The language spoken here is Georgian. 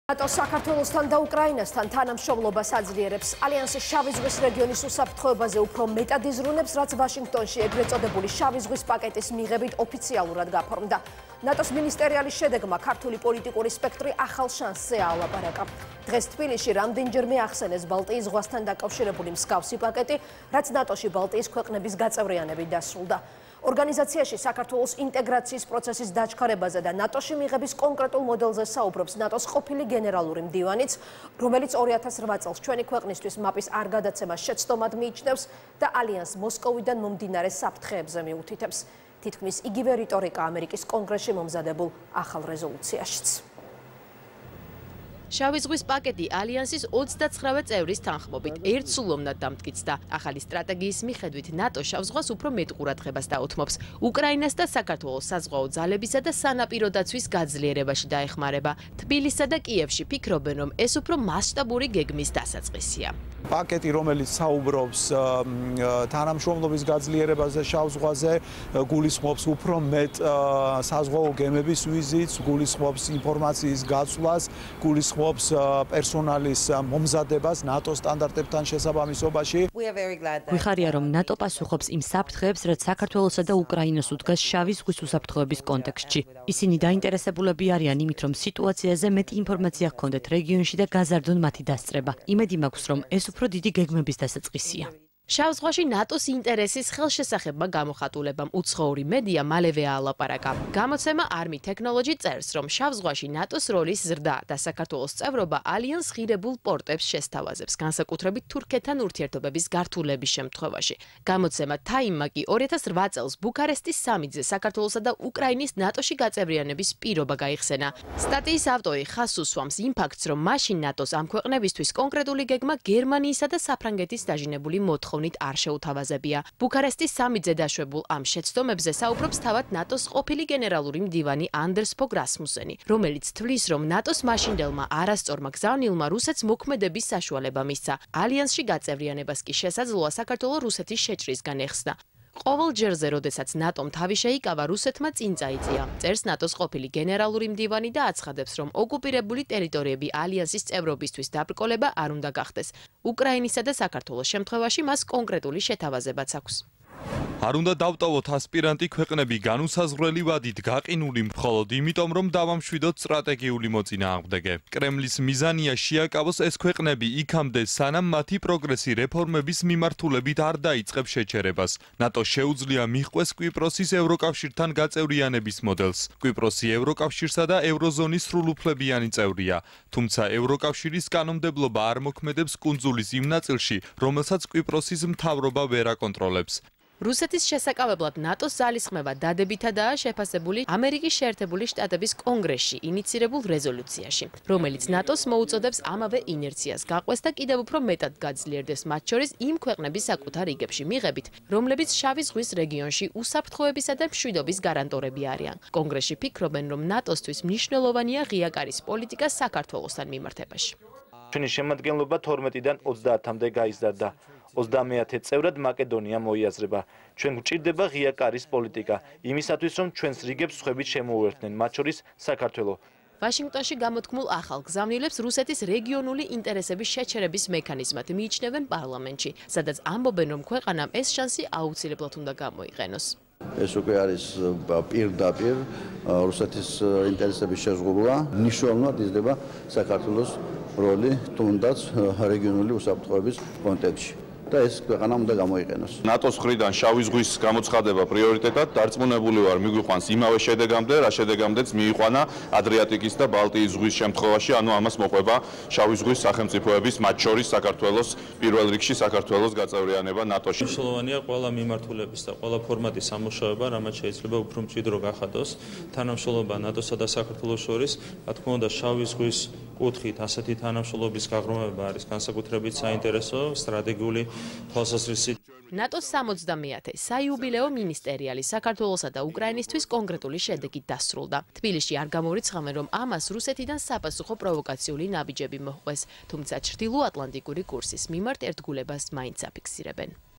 ნატო საქართველოსთან და უკრაინასთან თანამშრომლობას აძლიერებს. ალიანსი შავი ზღვის რეგიონის უსაფრთხოებაზე უფრო მეტად იზრუნებს, რაც ვაშინგტონში ეგრეთ წოდებული შავი ზღვის პაკეტის მიღებით ოფიციალურად გაფორმდა. ნატოს მინისტერიალის შედეგმა ქართული პოლიტიკური სპექტრი ახალ შანსზე აალაპარაკა. დღეს თბილისში რამდენჯერმე ახსენეს ბალტიის ზღვასთან დაკავშირებული მსგავსი პაკეტი, რაც ნატოში ბალტიის ქვეყნების გაწევრიანებით დასრულდა. ორგანიზაციაში საქართველოს ინტეგრაციის პროცესის დაჩქარებაზე და ნატოში მიღების კონკრეტულ მოდელზე საუბრობს ნატოს ყოფილი გენერალური მდივანიც, რომელიც 2008 წელს ჩვენი ქვეყნისთვის მაპის არ გადაცემას შეცდომად მიიჩნევს და ალიანსს მოსკოვიდან მომდინარე საფრთხეებზე მიუთითებს. თითქმის იგივე რიტორიკა ამერიკის კონგრესში მომზადებულ ახალ რეზოლუციაშიც. შავი ზღვის პაკეტი ალიანსის 29 წევრის თანხმობით ერთსულოვნად დამტკიცდა. ახალი სტრატეგიის მიხედვით ნატო შავ ზღვას უფრო მეტ ყურადღებას დაუთმობს. უკრაინას და საქართველოს საზღვაო ძალებისა და სანაპირო დაცვის გაძლიერებაში დაეხმარება. თბილისსა და კიევში ფიქრობენ, რომ ეს უფრო მასშტაბური გეგმის დასაწყისია. პაკეტი, რომელიც საუბრობს თანამშრომლობის გაძლიერებაზე შავ ზღვაზე, გულისხმობს უფრო მეტ საზღვაო გემების ვიზიტს, გულისხმობს ინფორმაციის გაცვლას, გულისხმობს პერსონალის მომზადებას ნატო სტანდარტებთან შესაბამისობაში. გვიხარია, რომ ნატო პასუხობს იმ საფრთხეებს, რაც საქართველოსა და უკრაინას უდგას შავი ზღვის უსაფრთხოების კონტექსტში. ისინი დაინტერესებულები არიან იმით, რომ სიტუაციაზე მეტი ინფორმაცია ჰქონდეთ რეგიონში და გაზარდონ მათი დასწრება. იმედი მაქვს, რომ ეს უფრო დიდი გეგმების დასაწყისია. შავ ზღვაში ნატოს ინტერესის ხელშესახებმა გამოხატულებამ უცხოური მედია მალევე აალაპარაკა. გამოცემა Army Technology წერს, რომ შავ ზღვაში ნატოს როლის ზრდა და საქართველოს წევრობა ალიანს ღირებულ პორტებს შესთავაზებს, განსაკუთრებით თურქეთთან ურთიერთობების გართულების შემთხვევაში. გამოცემა Time-მა კი 2008 წელს ბუქარესტის სამიტზე საქართველოსა და უკრაინის ნატოში გაწევრიანების პირობა გაიხსენა. სტატიის ავტორი ხაზს უსვამს იმ ფაქტს, რომ მაშინ ნატოს ამ ქვეყნებისთვის კონკრეტული გეგმა გერმანიისა და საფრანგეთის დაჟინებული მოთხოვნით არ შეუთავაზებია. ბუქარესტის სამიტზე დაშვებულ ამ შეცდომებზე საუბრობს თავად ნატოს ყოფილი გენერალური მდივანი Anders Fogh Rasmussen, რომელიც თვლის, რომ ნატოს მაშინდელმა არასწორმა გზავნილმა რუსეთს მოქმედების საშუალება მისცა. ალიანსში გაწევრიანებას კი შესაძლოა საქართველოს რუსეთის შეჭრისგან ეხსნა. ყოველ ჯერზე, როდესაც ნატომ თავი შეიკავა, რუსეთმა წინ წაიწია. წერს ნატოს ყოფილი გენერალური მდივანი და აცხადებს, რომ ოკუპირებული ტერიტორიები ალიანსის წევრობისთვის დაბრკოლება არ უნდა გახდეს. უკრაინისა და საქართველოს შემთხვევაში მას კონკრეტული შეთავაზებაც აქვს. არ უნდა დავტოვოთ ასპირანტი ქვეყნები განუსაზღვრელი ვადით გაყინული მხოლოდ იმიტომ, რომ დავამშვიდოთ სტრატეგიული მოწინააღმდეგე. კრემლის მიზანია შეაკავოს ეს ქვეყნები იქამდე, სანამ მათი პროგრესი რეფორმების მიმართულებით არ დაიწყებს შეჩერებას. ნატო შეუძლია მიჰყვეს კვიპროსის ევროკავშირთან გაწევრიანების მოდელს. კვიპროსი ევროკავშირსა და ევროზონის სრულუფლებიანი წევრია, თუმცა ევროკავშირის კანონმდებლობა არ მოქმედებს კუნძულის იმ ნაწილში, რომელსაც კვიპროსის მთავრობა ვერ აკონტროლებს. რუსეთის შესაკავებლად ნატოს ძალისხმევა დადებითადაა შეფასებული ამერიკის შეერთებული შტატების კონგრესში ინიცირებულ რეზოლუციაში, რომელიც ნატოს მოუწოდებს ამავე ინერციას გაყვეს და კიდევ უფრო მეტად გაძლიერდეს მათ შორის იმ ქვეყნების საკუთარ რიგებში მიღებით, რომლებიც შავი ზღვის რეგიონში უსაფრთხოებისა და მშვიდობის გარანტორები არიან. კონგრესში ფიქრობენ, რომ ნატოსთვის მნიშვნელოვანია ღია კარის პოლიტიკა საქართველოსთან მიმართებაში. ჩვენი შემადგენლობა 12-დან 30-მდე გაიზარდა. 30 წევრად მაკედონია მოიაზრება. ჩვენ გვჭირდება ღია კარის პოლიტიკა, იმისათვის, რომ ჩვენს რიგებს სხვებით შემოუერთდნენ, მათ შორის საქართველოს. ვაშინგტონში გამოთქმულ ახალ გზავნილებს რუსეთის რეგიონული ინტერესების შეჩერების მექანიზმად მიიჩნევენ პარლამენტში, სადაც ამბობენ, რომ ქვეყანამ ეს შანსი აუცილებლად უნდა გამოიყენოს. ეს უკვე არის პირდაპირ რუსეთის ინტერესების შეზღუდვა, მნიშვნელოვნად იზრდება საქართველოს როლი თუნდაც რეგიონული უსაფრთხოების კონტექსტში. და ეს ქვეყანამ უნდა გამოიყენოს. ნატოს მხრიდან შავი ზღვის გამოცხადება პრიორიტეტად დარწმუნებული ვარ, მიგვიყვანს იმავე შედეგამდე, რა შედეგამდეც მიიყვანა ადრიატიკის და ბალტიის ზღვის შემთხვევაში, ანუ ამას მოყვება შავი ზღვის სახელმწიფოების, მათ შორის საქართველოს პირველ რიგში საქართველოს გაწევრიანება ნატოში. მნიშვნელოვანია ყველა მიმართულების და ყველა ფორმატის სამუშაოება, რამაც შეიძლება უფრო მჭიდრო გახადოს თანამშრომლობა ნატოსა და საქართველოს შორის. რა თქმა უნდა, შავი ზღვის კუთხით ასეთი თანამშრომლობის გაღრმავება არის განსაკუთრებით საინტერესო, სტრატეგიული თვალსაზრისით. ნატოს 60-ე საიუბილეო მინისტერიალი საქართველოსა და უკრაინისთვის კონკრეტული შედეგით დასრულდა. თბილისში არ გამორიცხავენ, რომ ამას რუსეთიდან საპასუხო პროვოკაციული ნაბიჯები მოჰყვეს, თუმცა ჩრდილო ატლანტიკური კურსის მიმართ ერთგულებას მაინც აფიქსირებენ.